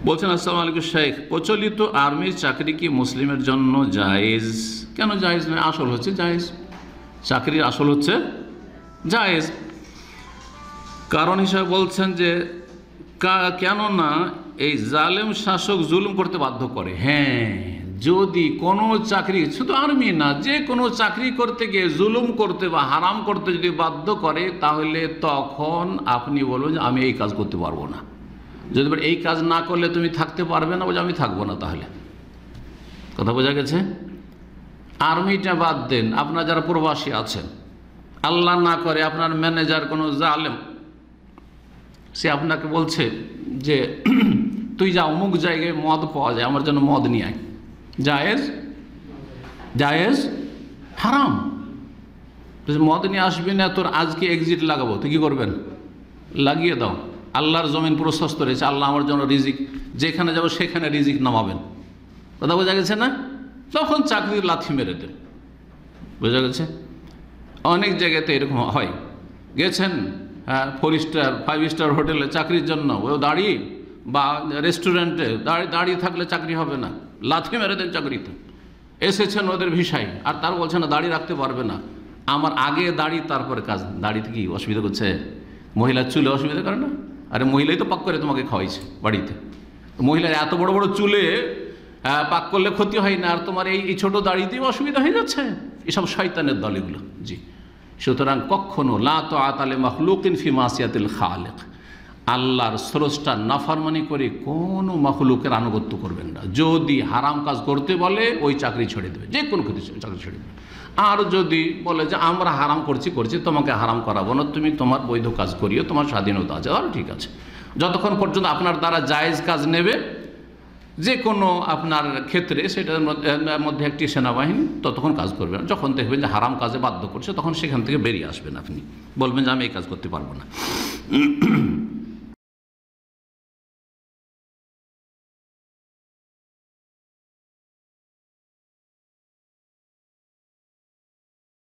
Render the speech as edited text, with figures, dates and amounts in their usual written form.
বলছেন, আসসালামু আলাইকুম শেখ, প্রচলিত আর্মির চাকরি কি মুসলিমের জন্য জায়েজ? কেন জায়েজ নয়? আসল হচ্ছে জায়েজ, চাকরির আসল হচ্ছে জায়েজ। কারণ হিসাবে বলছেন যে কেননা এই জালেম শাসক জুলুম করতে বাধ্য করে। হ্যাঁ, যদি কোনো চাকরি, শুধু আর্মি না, যে কোনো চাকরি করতে গিয়ে জুলুম করতে বা হারাম করতে যদি বাধ্য করে, তাহলে তখন আপনি বলবেন যে আমি এই কাজ করতে পারবো না। যদি এই কাজ না করলে তুমি থাকতে পারবে না, বলছে আমি থাকবো না। তাহলে কথা বোঝা গেছে? আর্মিটা বাদ দেন, আপনার যারা প্রবাসী আছেন, আল্লাহ না করে আপনার ম্যানেজার কোনো জালেম, সে আপনাকে বলছে যে তুই যা অমুক জায়গায় মদ পাওয়া যায়, আমার জন্য মদ নিয়ে আয়। জায়েজ? জায়েজ? হারাম? মদ নিয়ে আসবি না, তোর আজকে এক্সিট লাগাবো, তুই কী করবেন? লাগিয়ে দাও। আল্লাহর জমিন প্রশস্ত রয়েছে, আল্লাহ আমার জন্য রিজিক, যেখানে যাবো সেখানে রিজিক নামাবেন। কথা বোঝা গেছে না? তখন চাকরির লাথি মেরে দেন। বোঝা গেছে? অনেক জায়গাতে এরকম হয়। গেছেন 4 স্টার 5 স্টার হোটেলে চাকরির জন্য, ও দাঁড়িয়ে বা রেস্টুরেন্টে দাঁড়িয়ে থাকলে চাকরি হবে না, লাথি মেরে দেন চাকরিতে। এসেছেন ওদের ভিসায়, আর তার বলছে না দাঁড়িয়ে রাখতে পারবে না, আমার আগে দাঁড়িয়ে তারপরে কাজ। দাঁড়িতে কি অসুবিধা করছে? মহিলার চুলে অসুবিধা করে না? আরে মহিলাই তো পাক করে তোমাকে খাওয়াইছে বাড়িতে। মহিলার এত বড় বড় চুলে পাক করলে ক্ষতি হয় না, আর তোমার এই ছোট দাড়িতেই অসুবিধা হয়ে যাচ্ছে। এসব শয়তানের দল এগুলো। জি, সুতরাং কখনো লা তাআতা লিমাখলুকিন ফি মাসিয়াতিল খালিক, আল্লাহর স্রষ্টার নাফরমানি করে কোনো মাখলুকের আনুগত্য করবেন না। যদি হারাম কাজ করতে বলে, ওই চাকরি ছেড়ে দেবে, যে কোনো ক্ষেত্রে চাকরি ছেড়ে দেবে। আর যদি বলে যে আমরা হারাম করছি, তোমাকে হারাম করাবো না, তুমি তোমার বৈধ কাজ করিও, তোমার স্বাধীনতা আছে, তাহলে ঠিক আছে। যতক্ষণ পর্যন্ত আপনার দ্বারা জায়েজ কাজ নেবে যে কোনো আপনার ক্ষেত্রে, সেটার মধ্যে একটি সেনাবাহিনী, ততক্ষণ কাজ করবেন। যখন দেখবেন যে হারাম কাজে বাধ্য করছে, তখন সেখান থেকে বেরিয়ে আসবেন। আপনি বলবেন যে আমি এই কাজ করতে পারবো না।